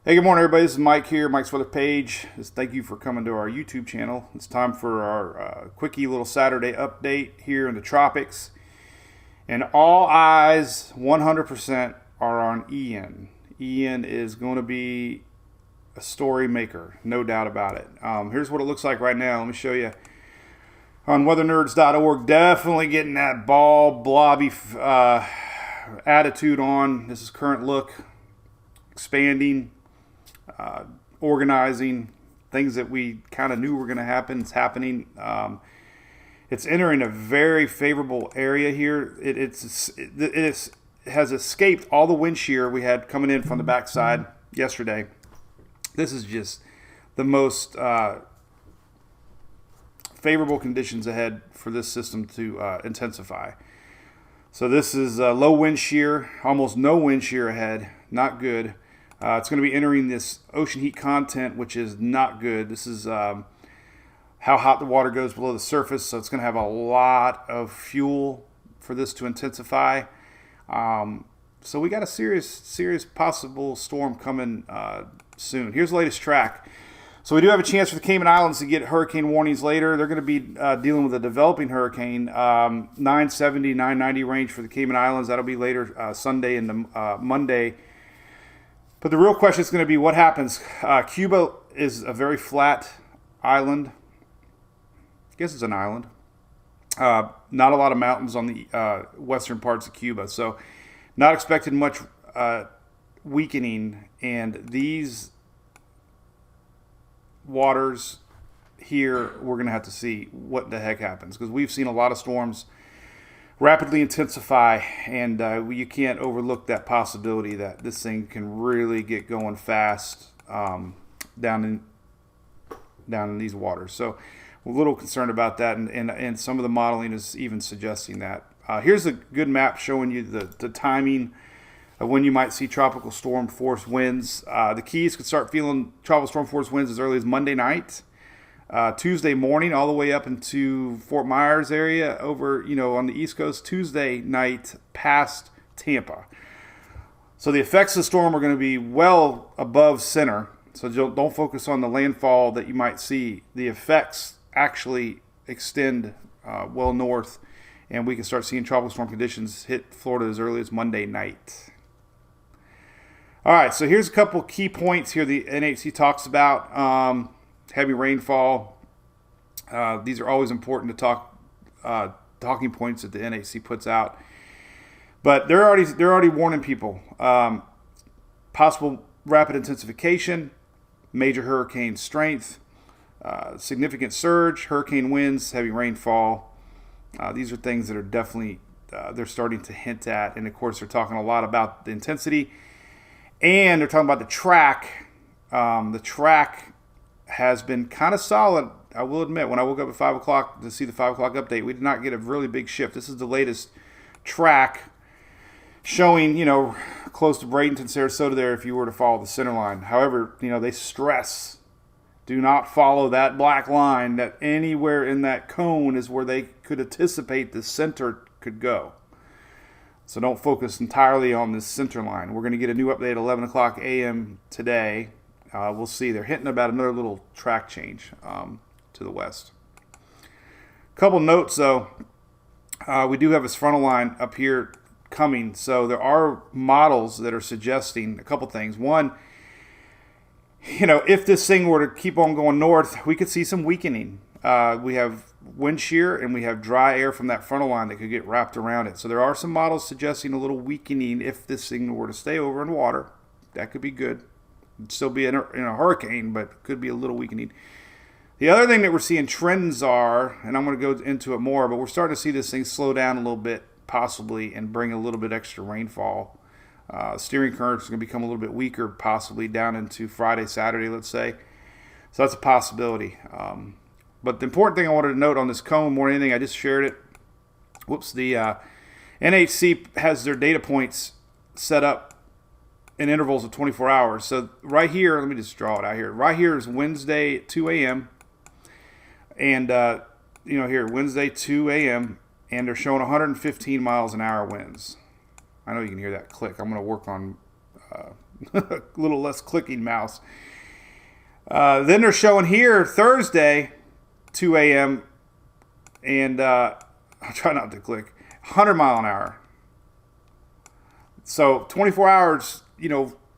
Hey, good morning, everybody. This is Mike here, Mike's Weather Page. Thank you for coming to our YouTube channel. It's time for our quickie little Saturday update here in the tropics. And all eyes 100% are on Ian. Ian is going to be a story maker, no doubt about it. Here's what it looks like right now. Let me show you on weathernerds.org. Definitely getting that ball blobby attitude on. This is current look, expanding. Organizing, things that we kind of knew were going to happen. It's happening. It's entering a very favorable area here. It has escaped all the wind shear we had coming in from the backside yesterday. This is just the most favorable conditions ahead for this system to intensify. So this is low wind shear, almost no wind shear ahead. Not good. It's going to be entering this ocean heat content, which is not good. This is how hot the water goes below the surface, so it's going to have a lot of fuel for this to intensify. So we got a serious possible storm coming soon. Here's the latest track. So we do have a chance for the Cayman Islands to get hurricane warnings later. They're going to be dealing with a developing hurricane, 970, 990 range for the Cayman Islands. That'll be later Sunday and Monday. But the real question is going to be what happens. Cuba is a very flat island. I guess it's an island. Not a lot of mountains on the western parts of Cuba. So not expected much weakening. And these waters here, we're going to have to see what the heck happens. Because we've seen a lot of storms rapidly intensify, and you can't overlook that possibility that this thing can really get going fast down in these waters. So we're a little concerned about that, and some of the modeling is even suggesting that. Here's a good map showing you the timing of when you might see tropical storm force winds. The Keys could start feeling tropical storm force winds as early as Monday night. Tuesday morning all the way up into Fort Myers area over, on the East Coast, Tuesday night past Tampa. So the effects of the storm are going to be well above center. So don't focus on the landfall that you might see. The effects actually extend well north, and we can start seeing tropical storm conditions hit Florida as early as Monday night. All right, so here's a couple key points here the NHC talks about. Heavy rainfall. These are always important to talking points that the NHC puts out. But they're already warning people. Possible rapid intensification, major hurricane strength, significant surge, hurricane winds, heavy rainfall. These are things that are definitely they're starting to hint at. And of course, they're talking a lot about the intensity, and they're talking about the track. The track has been kind of solid, I will admit. When I woke up at 5 o'clock to see the 5 o'clock update, we did not get a really big shift. This is the latest track showing, close to Bradenton, Sarasota there if you were to follow the center line. However, they stress, do not follow that black line, that anywhere in that cone is where they could anticipate the center could go. So don't focus entirely on this center line. We're going to get a new update at 11 o'clock a.m. today. We'll see. They're hinting about another little track change to the west. Couple notes, though. We do have this frontal line up here coming. So there are models that are suggesting a couple things. One, if this thing were to keep on going north, we could see some weakening. We have wind shear and we have dry air from that frontal line that could get wrapped around it. So there are some models suggesting a little weakening if this thing were to stay over in water. That could be good. It'd still be in a hurricane, but could be a little weakening. The other thing that we're seeing trends are, and I'm going to go into it more, but we're starting to see this thing slow down a little bit, possibly, and bring a little bit extra rainfall. Steering currents are going to become a little bit weaker, possibly down into Friday, Saturday, let's say. So that's a possibility. But the important thing I wanted to note on this cone more than anything, I just shared it. The NHC has their data points set up in intervals of 24 hours. So right here, let me just draw it out here. Right here is Wednesday at 2 a.m. And, here, Wednesday, 2 a.m. And they're showing 115 miles an hour winds. I know you can hear that click. I'm going to work on a little less clicking mouse. Then they're showing here Thursday, 2 a.m. and I'll try not to click, 100 mile an hour. So 24 hours,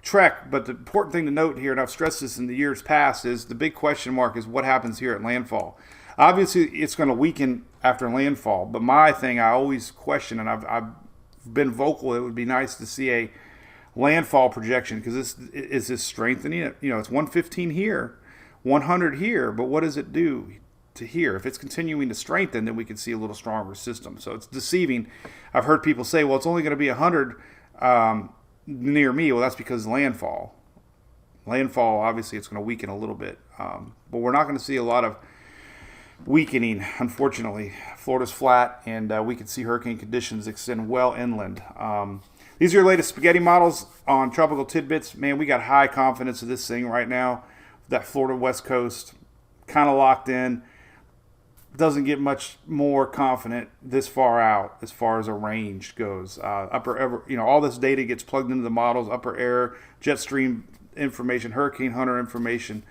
trek. But the important thing to note here, and I've stressed this in the years past, is the big question mark is what happens here at landfall. Obviously, it's going to weaken after landfall. But my thing, I always question, and I've been vocal, it would be nice to see a landfall projection, because this is strengthening it. It's 115 here, 100 here, but what does it do to here? If it's continuing to strengthen, then we can see a little stronger system. So it's deceiving. I've heard people say, well, it's only going to be 100 near me. Well, that's because landfall, obviously it's going to weaken a little bit, but we're not going to see a lot of weakening, unfortunately. Florida's flat, and we can see hurricane conditions extend well inland. These are your latest spaghetti models on Tropical Tidbits. Man, we got high confidence of this thing right now. That Florida West Coast kind of locked in. Doesn't get much more confident this far out as far as a range goes. All this data gets plugged into the models, upper air, jet stream information, Hurricane Hunter information.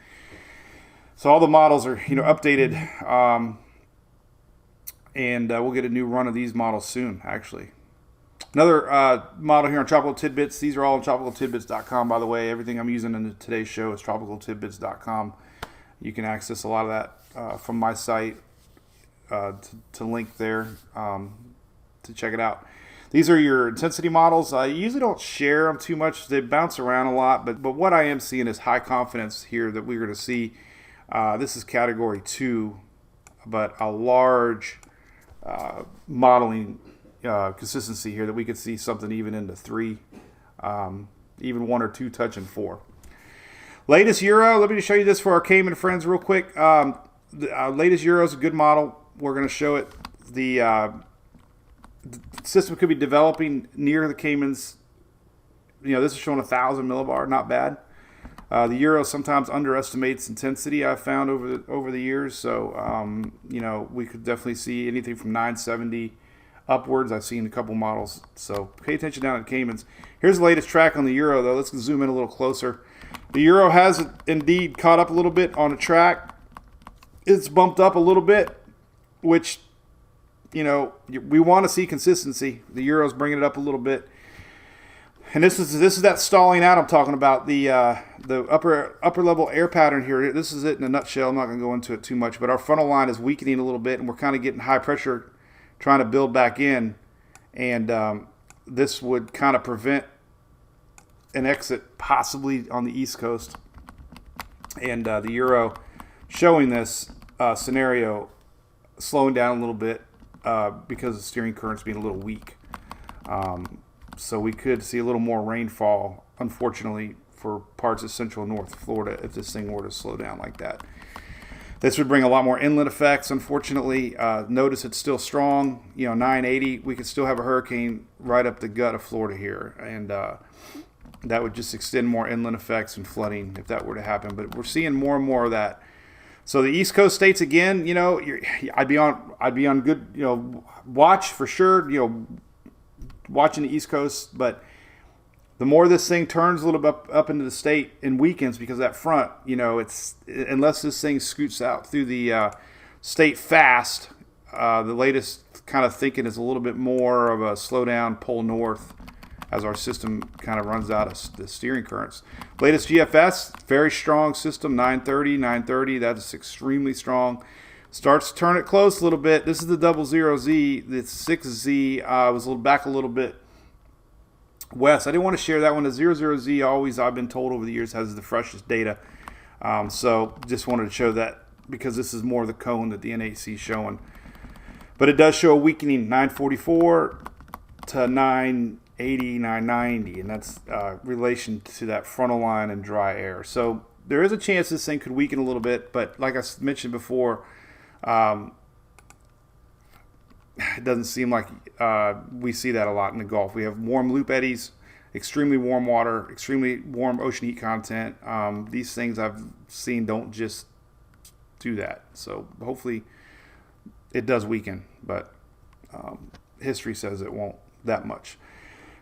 So all the models are, updated, and we'll get a new run of these models soon, actually. Another model here on Tropical Tidbits. These are all on tropicaltidbits.com, by the way. Everything I'm using in today's show is tropicaltidbits.com. You can access a lot of that from my site to link there to check it out. These are your intensity models. I usually don't share them too much. They bounce around a lot, but what I am seeing is high confidence here that we're going to see. This is category 2, but a large modeling consistency here that we could see something even into 3, even 1 or 2 touching 4. Latest Euro, let me just show you this for our Cayman friends real quick. The latest Euro is a good model. We're going to show it. The system could be developing near the Caymans. This is showing 1,000 millibar, not bad. The Euro sometimes underestimates intensity, I've found over the years. So, we could definitely see anything from 970 upwards. I've seen a couple models. So pay attention down at Caymans. Here's the latest track on the Euro, though. Let's zoom in a little closer. The Euro has indeed caught up a little bit on the track. It's bumped up a little bit, which, we want to see consistency. The Euro's bringing it up a little bit. And this is that stalling out I'm talking about. The upper level air pattern here. This is it in a nutshell. I'm not going to go into it too much, but our frontal line is weakening a little bit, and we're kind of getting high pressure trying to build back in, and this would kind of prevent an exit possibly on the East Coast. And the Euro showing this scenario slowing down a little bit because the steering current's being a little weak. So we could see a little more rainfall, unfortunately, for parts of central North Florida if this thing were to slow down like that. This would bring a lot more inland effects, unfortunately. Notice it's still strong. 980, we could still have a hurricane right up the gut of Florida here. And that would just extend more inland effects and flooding if that were to happen. But we're seeing more and more of that. So the East Coast states, again, I'd be on good, watch for sure, watching the East Coast. But the more this thing turns a little bit up into the state and weakens because of that front, it's, unless this thing scoots out through the state fast, the latest kind of thinking is a little bit more of a slowdown, pull north as our system kind of runs out of the steering currents. Latest GFS, very strong system, 930, that's extremely strong. Starts to turn it close a little bit. This is the 00Z, the 6Z was back a little bit west. I didn't want to share that one. The 00Z always, I've been told over the years, has the freshest data. So just wanted to show that because this is more of the cone that the NHC is showing. But it does show a weakening, 944 to 980, 990, and that's relation to that frontal line and dry air. So there is a chance this thing could weaken a little bit, but like I mentioned before, it doesn't seem like we see that a lot in the Gulf. We have warm loop eddies, extremely warm water, extremely warm ocean heat content. These things I've seen don't just do that. So hopefully it does weaken, but history says it won't that much.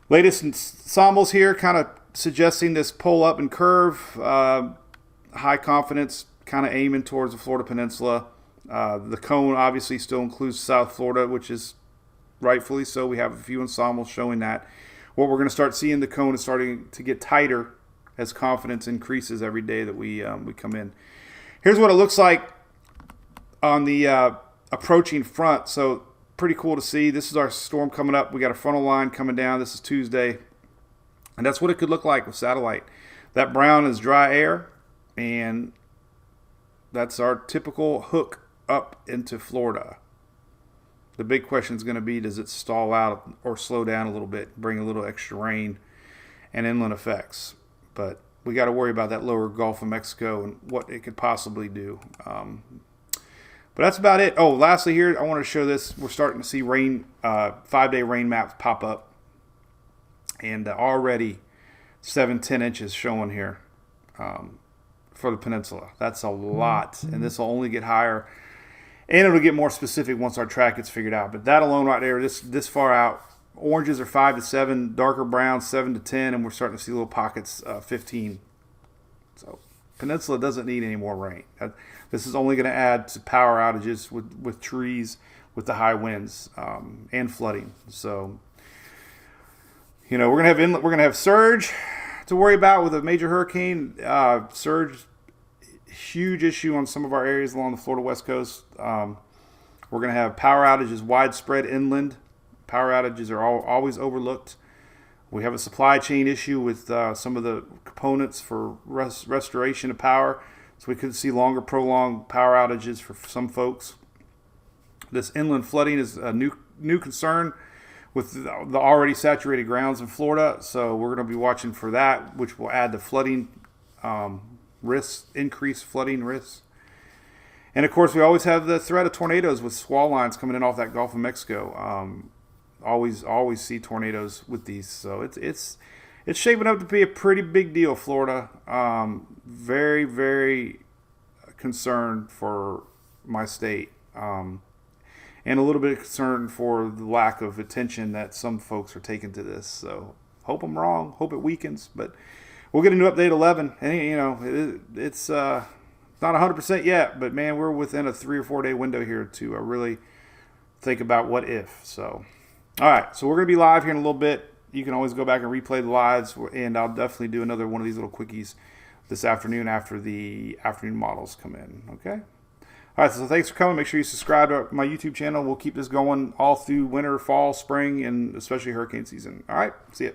Latest ensembles here, kind of suggesting this pull up and curve, high confidence, kind of aiming towards the Florida Peninsula. The cone obviously still includes South Florida, which is rightfully so. We have a few ensembles showing that. What we're going to start seeing, the cone is starting to get tighter as confidence increases every day that we come in. Here's what it looks like on the approaching front. So pretty cool to see. This is our storm coming up. We got a frontal line coming down. This is Tuesday. And that's what it could look like with satellite. That brown is dry air, and that's our typical hook up into Florida. The big question is going to be, does it stall out or slow down a little bit, bring a little extra rain and inland effects? But we got to worry about that lower Gulf of Mexico and what it could possibly do. But that's about it. Oh, lastly here, I want to show this. We're starting to see rain, 5-day rain maps pop up. And already 7-10 inches showing here for the peninsula. That's a lot. And this will only get higher. And it'll get more specific once our track gets figured out. But that alone right there, this far out, oranges are 5 to 7, darker browns 7 to 10, and we're starting to see little pockets 15. So peninsula doesn't need any more rain. This is only going to add to power outages with trees, with the high winds and flooding. So, you know, we're gonna have surge to worry about with a major hurricane. Surge, huge issue on some of our areas along the Florida West Coast. We're gonna have power outages widespread inland. Power outages are always overlooked. We have a supply chain issue with some of the components for restoration of power, so we could see longer, prolonged power outages for some folks. This inland flooding is a new concern with the already saturated grounds in Florida, so we're going to be watching for that, which will add to flooding risks, increased flooding risks. And of course, we always have the threat of tornadoes with squall lines coming in off that Gulf of Mexico. Always see tornadoes with these, so it's shaping up to be a pretty big deal, Florida. Very, very concerned for my state. And a little bit of concern for the lack of attention that some folks are taking to this. So hope I'm wrong. Hope it weakens. But we'll get a new update 11. And, you know, it's not 100% yet. But, man, we're within a 3 or 4 day window here to really think about what if. So, all right. So we're going to be live here in a little bit. You can always go back and replay the lives. And I'll definitely do another one of these little quickies this afternoon after the afternoon models come in. Okay? All right, so thanks for coming. Make sure you subscribe to my YouTube channel. We'll keep this going all through winter, fall, spring, and especially hurricane season. All right, see ya.